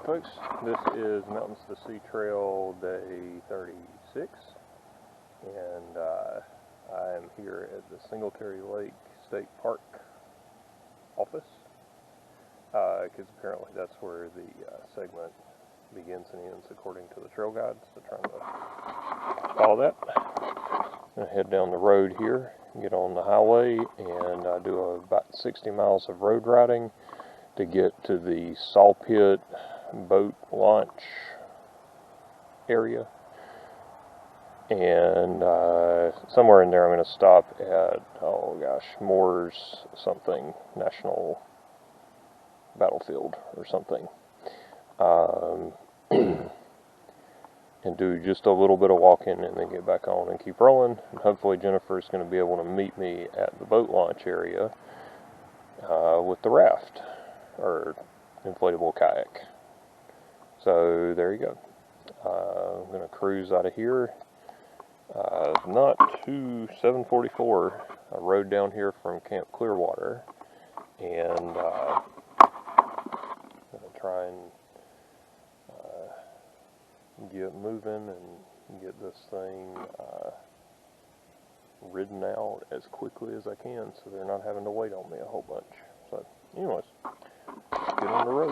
folks, this is Mountains to Sea Trail Day 36, and I am here at the Singletary Lake State Park office, because apparently that's where the segment begins and ends according to the trail guide, so trying to follow that. I'm going to head down the road here, get on the highway, and I do about 60 miles of road riding to get to the saw pit boat launch area, and somewhere in there I'm going to stop at, oh gosh, Moore's something, National Battlefield or something, and do just a little bit of walking and then get back on and keep rolling. And hopefully Jennifer's going to be able to meet me at the boat launch area with the raft or inflatable kayak. So there you go. I'm going to cruise out of here. Not to 744. I rode down here from Camp Clearwater, and I'm going to try and get moving and get this thing ridden out as quickly as I can, so they're not having to wait on me a whole bunch. So anyways, get on the road.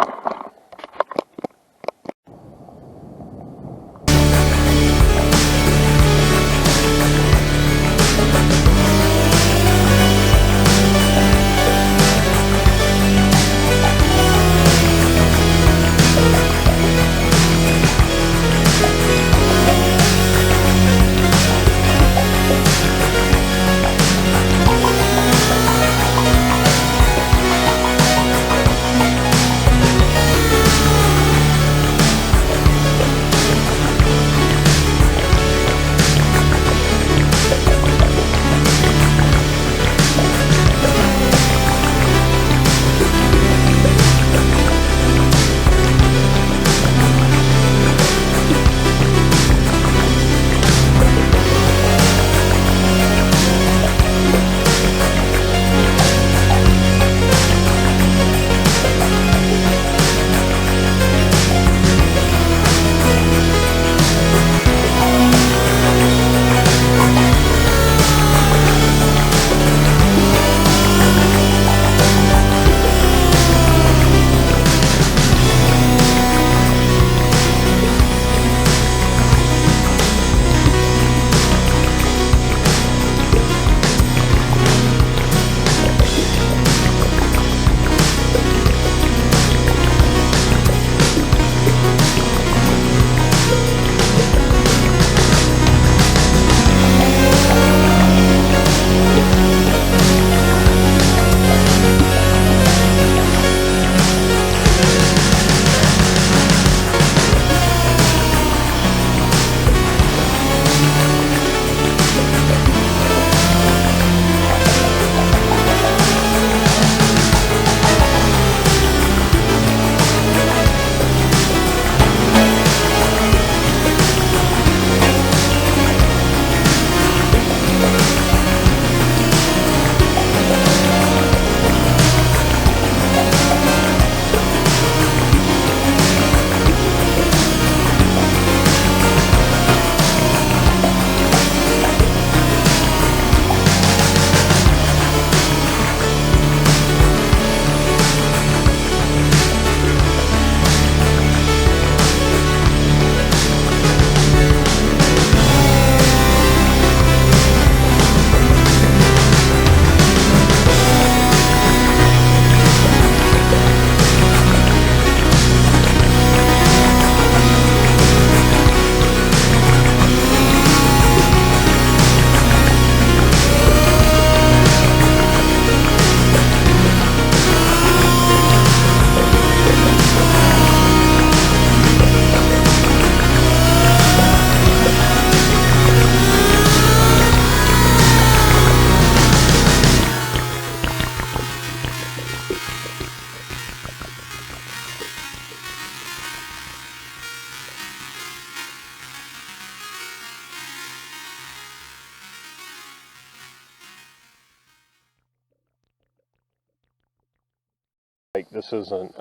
This isn't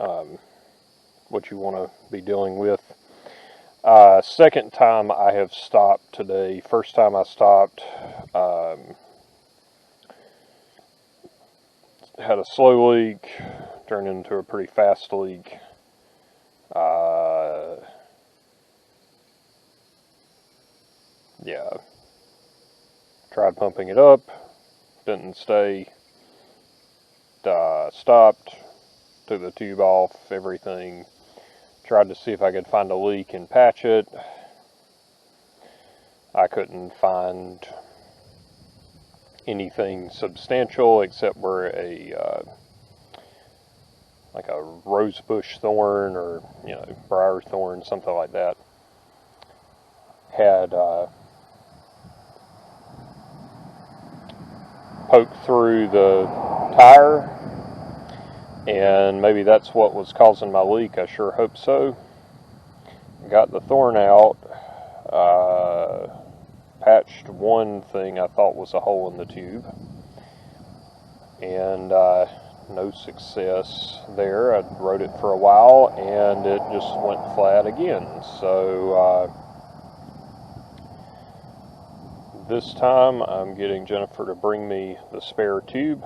what you want to be dealing with. Second time I have stopped today. First time I stopped, had a slow leak, turned into a pretty fast leak. Yeah, tried pumping it up, didn't stay, stopped, took the tube off, everything, tried to see if I could find a leak and patch it. I couldn't find anything substantial except where like a rosebush thorn or, briar thorn, something like that, had poked through the tire, and maybe that's what was causing my leak. I sure hope so. Got the thorn out, patched one thing I thought was a hole in the tube, and no success there. I rode it for a while and it just went flat again. So this time I'm getting Jennifer to bring me the spare tube.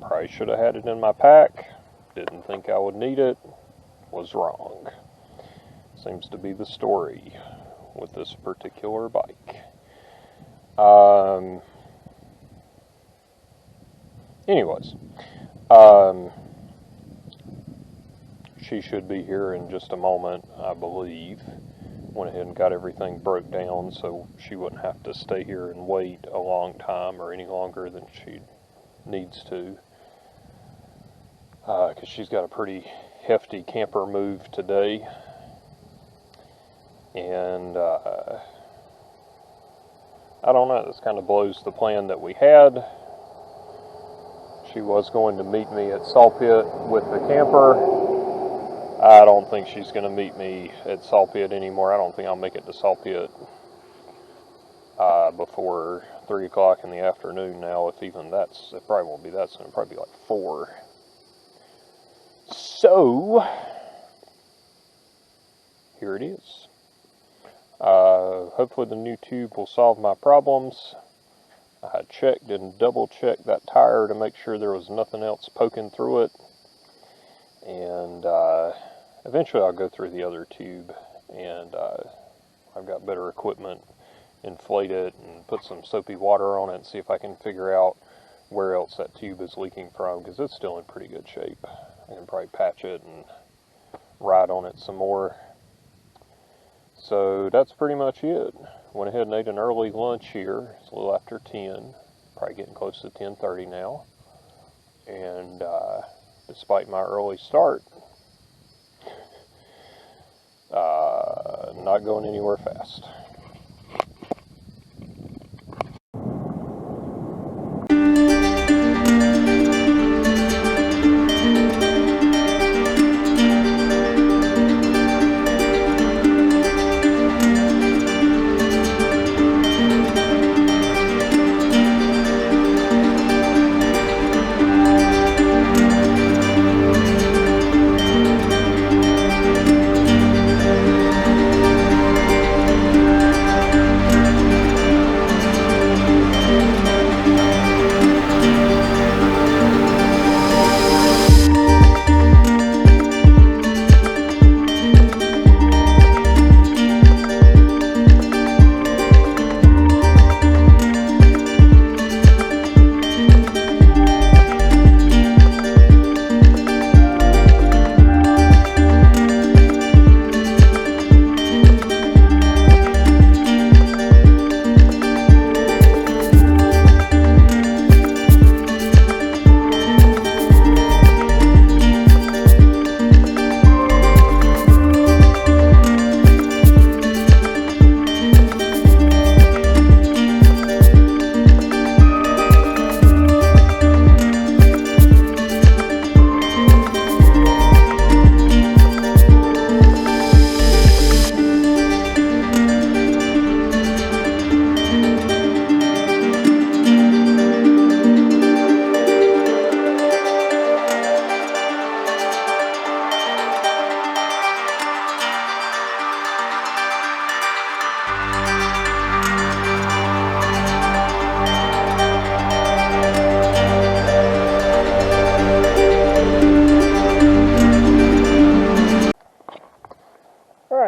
Probably should have had it in my pack. Didn't think I would need it. Was wrong. Seems to be the story with this particular bike. Anyways, she should be here in just a moment, I believe. Went ahead and got everything broke down so she wouldn't have to stay here and wait a long time or any longer than she needs to. Because she's got a pretty hefty camper move today. And I don't know, this kind of blows the plan that we had. She was going to meet me at Sawpit with the camper. I don't think she's going to meet me at Sawpit anymore. I don't think I'll make it to Sawpit before 3 o'clock in the afternoon now, if even that's, it probably won't be that soon, it'll probably be like 4. So, here it is. Hopefully the new tube will solve my problems. I checked and double checked that tire to make sure there was nothing else poking through it. And eventually I'll go through the other tube, and I've got better equipment, inflate it and put some soapy water on it and see if I can figure out where else that tube is leaking from, because it's still in pretty good shape. I can probably patch it and ride on it some more. So that's pretty much it. Went ahead and ate an early lunch here. It's a little after 10, probably getting close to 10:30 now. And despite my early start, not going anywhere fast.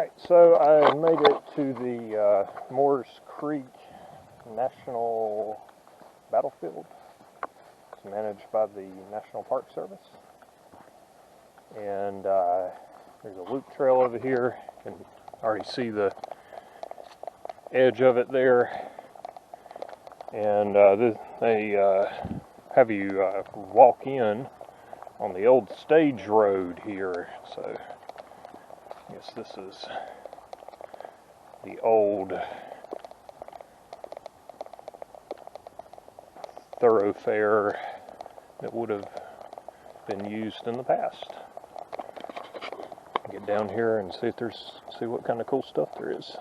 Alright, so I made it to the Moores Creek National Battlefield. It's managed by the National Park Service. And there's a loop trail over here. You can already see the edge of it there. And they have you walk in on the old stage road here. So I guess this is the old thoroughfare that would have been used in the past. Get down here and see what kind of cool stuff there is.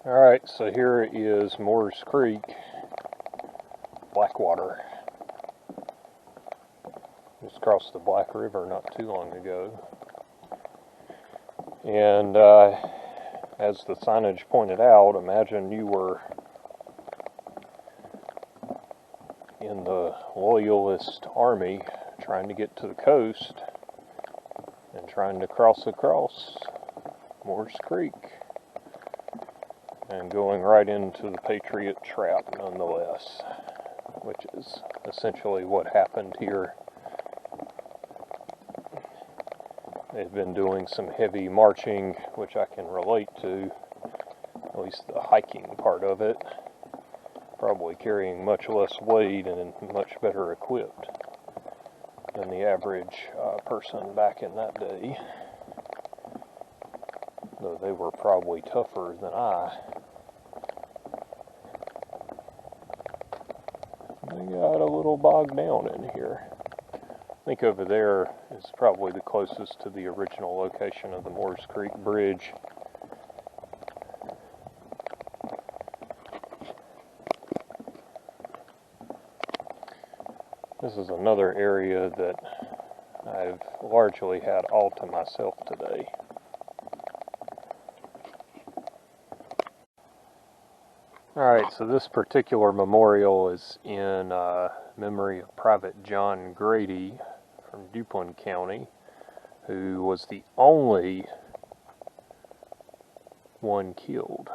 Alright, so here is Moores Creek, Blackwater. Just crossed the Black River not too long ago. And as the signage pointed out, imagine you were in the loyalist army trying to get to the coast and trying to cross across Moores Creek and going right into the Patriot trap nonetheless, which is essentially what happened here. They've been doing some heavy marching, which I can relate to, at least the hiking part of it, probably carrying much less weight and much better equipped than the average person back in that day, though they were probably tougher than I. They got a little bogged down in here. I think over there is probably the closest to the original location of the Moores Creek Bridge. This is another area that I've largely had all to myself today. Alright, so this particular memorial is in memory of Private John Grady from Duplin County, who was the only one killed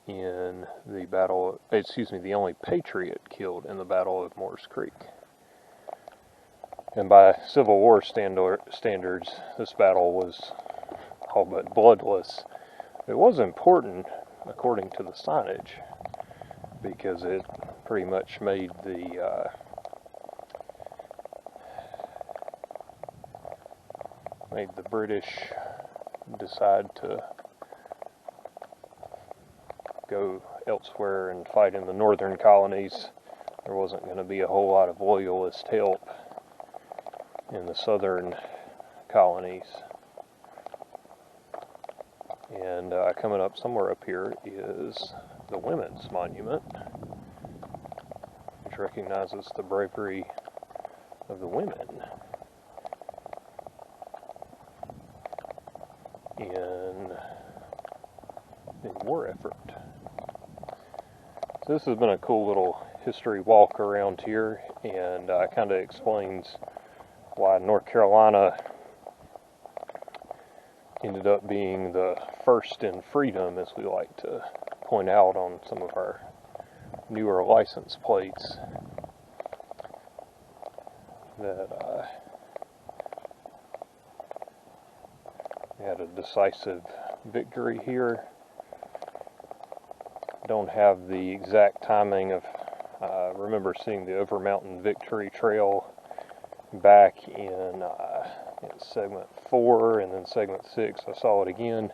in the battle, the only patriot killed in the Battle of Moores Creek. And by Civil War standards, this battle was all but bloodless. It was important according to the signage, because it pretty much made the British decide to go elsewhere and fight in the northern colonies. There wasn't going to be a whole lot of loyalist help in the southern colonies. And coming up somewhere up here is the Women's Monument, which recognizes the bravery of the women in the war effort. So this has been a cool little history walk around here, and kind of explains why North Carolina ended up being the first in freedom, as we like to point out on some of our newer license plates, that we had a decisive victory here. Don't have the exact timing of, remember seeing the Over Mountain Victory Trail back in segment 4, and then segment 6 I saw it again.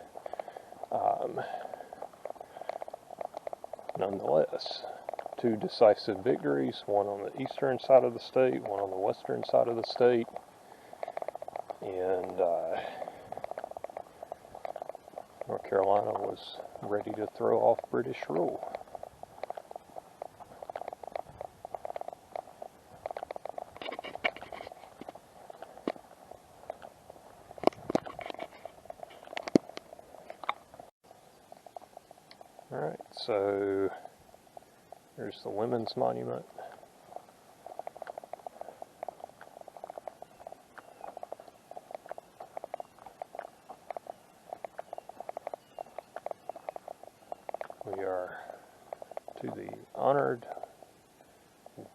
Nonetheless, 2 decisive victories, one on the eastern side of the state, one on the western side of the state, and North Carolina was ready to throw off British rule. Alright, so here's the Women's Monument. to the honored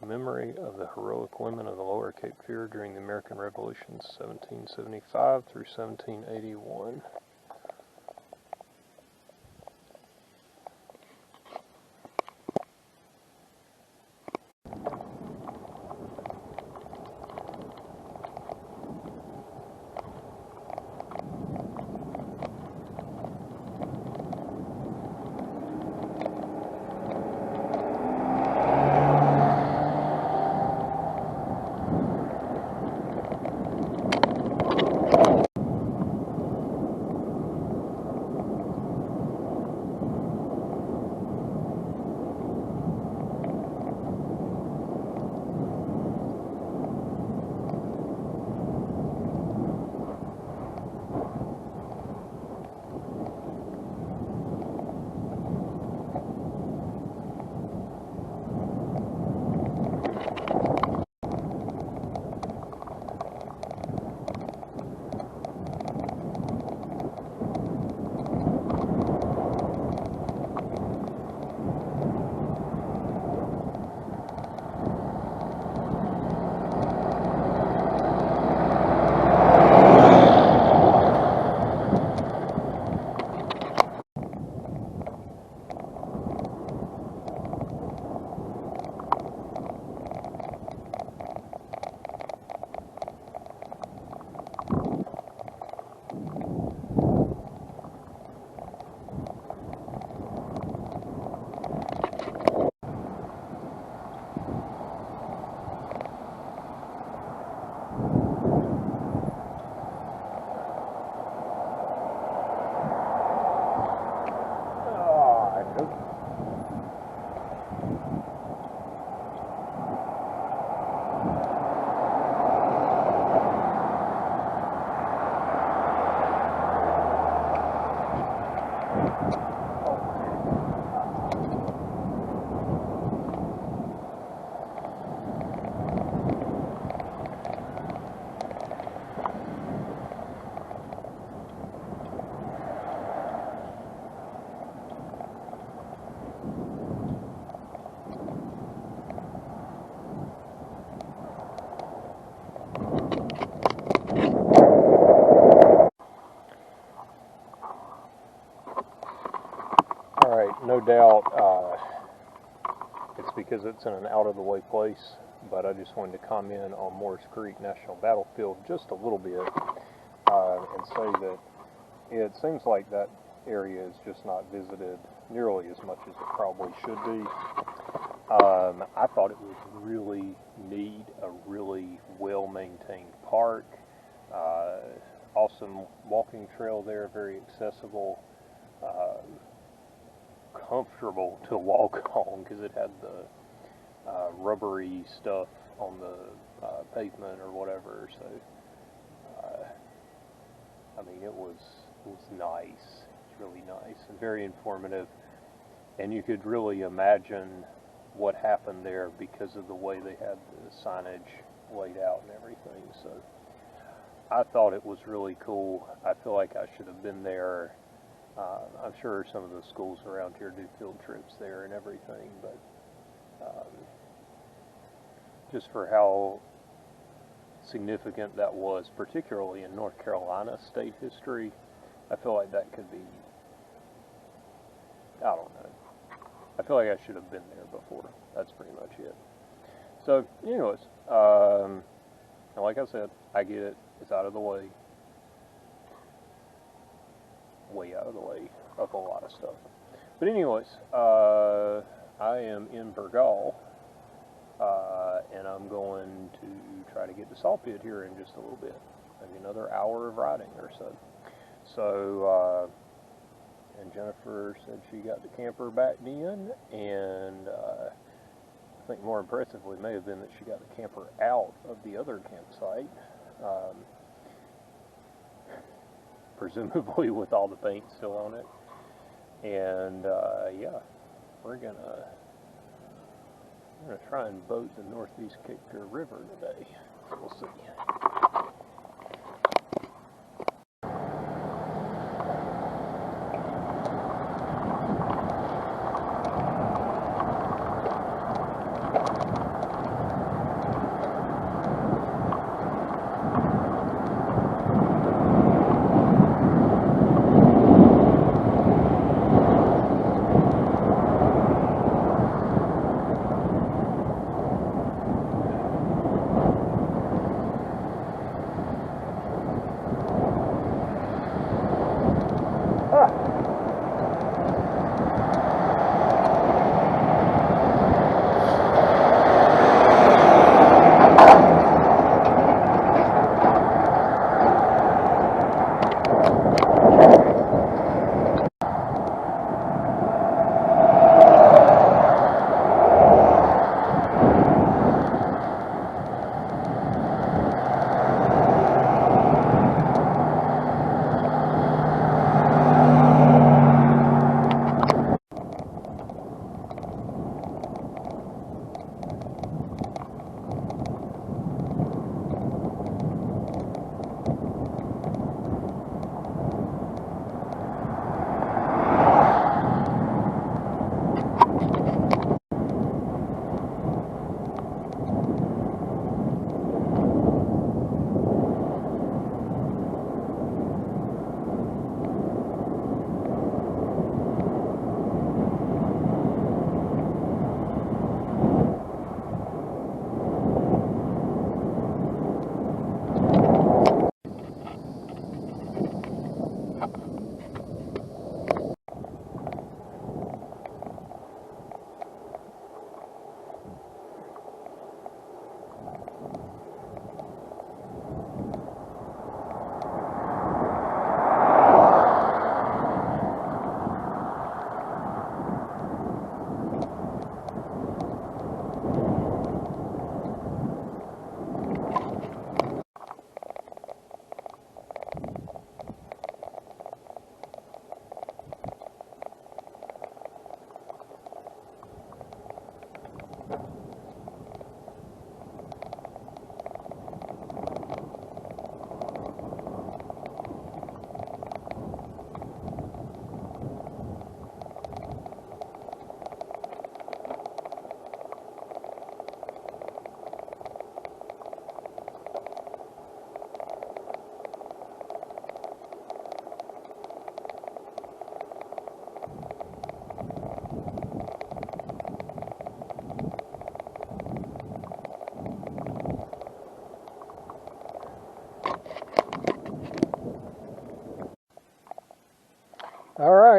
memory of the heroic women of the Lower Cape Fear during the American Revolution, 1775 through 1781. No doubt it's because it's in an out-of-the-way place, but I just wanted to comment on Morris Creek National Battlefield just a little bit and say that it seems like that area is just not visited nearly as much as it probably should be. I thought it was really neat, a really well-maintained park, awesome walking trail there, very accessible. Comfortable to walk on because it had the rubbery stuff on the pavement or whatever. So, I mean, it was nice. It's really nice and very informative. And you could really imagine what happened there because of the way they had the signage laid out and everything. So, I thought it was really cool. I feel like I should have been there. I'm sure some of the schools around here do field trips there and everything, but just for how significant that was, particularly in North Carolina state history, I feel like that could be, I don't know. I feel like I should have been there before. That's pretty much it. So, anyways, like I said, I get it. It's out of the way. Way out of the way of a lot of stuff. But anyways, I am in Burgal, and I'm going to try to get to Saw Pit here in just a little bit. Maybe another hour of riding or so. So, and Jennifer said she got the camper backed in, and I think more impressively may have been that she got the camper out of the other campsite. Presumably with all the paint still on it. And yeah, we're gonna try and boat the Northeast Cape Fear River today. We'll see.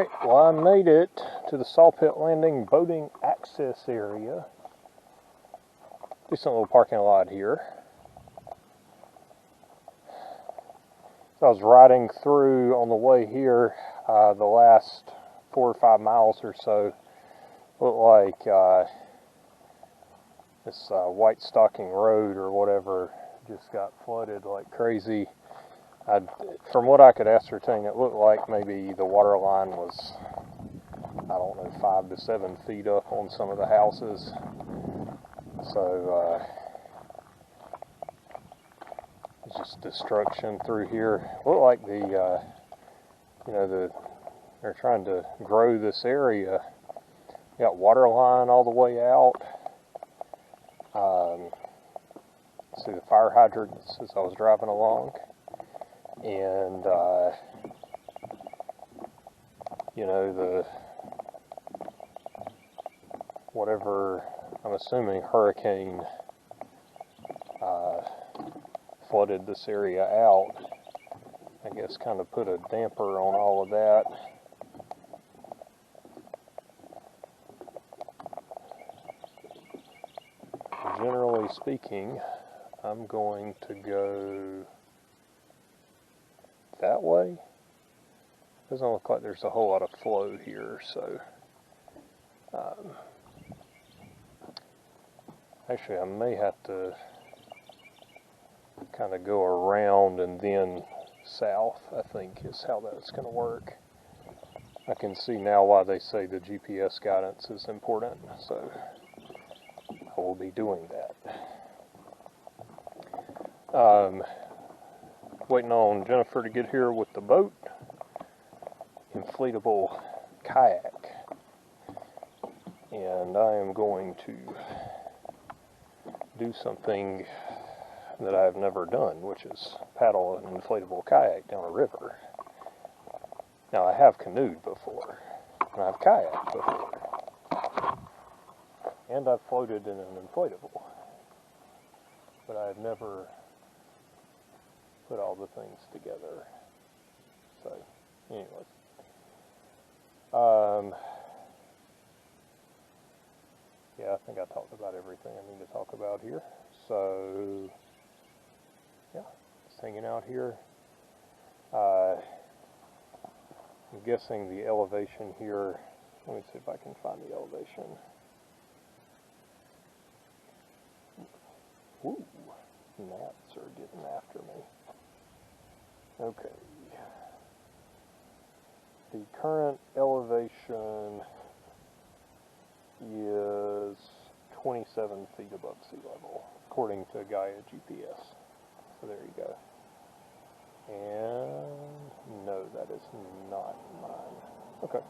Alright, well I made it to the Sawpit Landing boating access area. Decent little parking lot here. I was riding through on the way here, the last 4 or 5 miles or so. Looked like this White Stocking Road or whatever just got flooded like crazy. From what I could ascertain, it looked like maybe the water line was, I don't know, 5 to 7 feet up on some of the houses. So, just destruction through here. Looked like they're trying to grow this area. Got water line all the way out. See the fire hydrants as I was driving along. And, the whatever, I'm assuming hurricane flooded this area out. I guess kind of put a damper on all of that. Generally speaking, I'm going to go that way. Doesn't look like there's a whole lot of flow here, so actually I may have to kind of go around and then south, I think is how that's going to work. I can see now why they say the GPS guidance is important, so I will be doing that. Waiting on Jennifer to get here with the boat. Inflatable kayak. And I am going to do something that I've never done, which is paddle an inflatable kayak down a river. Now I have canoed before, and I've kayaked before, and I've floated in an inflatable, but I've never put all the things together. So, anyways. Yeah, I think I talked about everything I need to talk about here. So, yeah, just hanging out here. I'm guessing the elevation here, let me see if I can find the elevation. Ooh, gnats are getting after me. Okay. The current elevation is 27 feet above sea level, according to Gaia GPS. So there you go. And no, that is not mine. Okay.